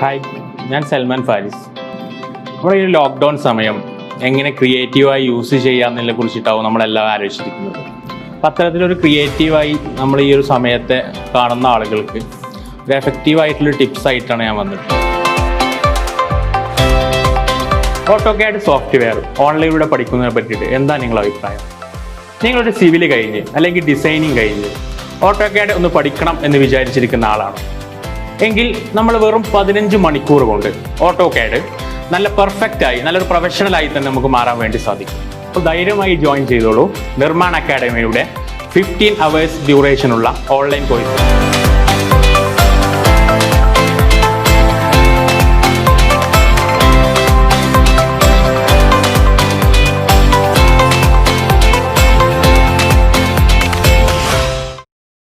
Hi, ഞാൻ സൽമാൻ ഫാരിസ്. നമ്മുടെ ഈ ലോക്ക്ഡൗൺ സമയം എങ്ങനെ ക്രിയേറ്റീവായി യൂസ് ചെയ്യാമെന്നതിനെ കുറിച്ചിട്ടാവും നമ്മളെല്ലാം ആലോചിച്ചിരിക്കുന്നത്. അപ്പം അത്തരത്തിലൊരു ക്രിയേറ്റീവായി നമ്മൾ ഈ ഒരു സമയത്തെ കാണുന്ന ആളുകൾക്ക് ഒരു എഫക്റ്റീവായിട്ടുള്ള ടിപ്സ് ആയിട്ടാണ് ഞാൻ വന്നിട്ടുള്ളത്. AutoCAD സോഫ്റ്റ്വെയർ ഓൺലൈനിലൂടെ പഠിക്കുന്നതിനെ പറ്റിയിട്ട് എന്താ നിങ്ങളുടെ അഭിപ്രായം? നിങ്ങളൊരു സിവിൽ കഴിഞ്ഞ് അല്ലെങ്കിൽ ഡിസൈനിങ് കഴിഞ്ഞ് AutoCAD ഒന്ന് പഠിക്കണം എന്ന് വിചാരിച്ചിരിക്കുന്ന ആളാണ് എങ്കിൽ നമ്മൾ വെറും 15 മണിക്കൂർ കൊണ്ട് AutoCAD നല്ല പെർഫെക്റ്റായി നല്ലൊരു പ്രൊഫഷണലായി തന്നെ നമുക്ക് മാറാൻ വേണ്ടി സാധിക്കും. അപ്പോൾ ധൈര്യമായി ജോയിൻ ചെയ്തോളൂ നിർമ്മാൺ അക്കാഡമിയുടെ 15 hours ഡ്യൂറേഷനുള്ള ഓൺലൈൻ കോഴ്സ്.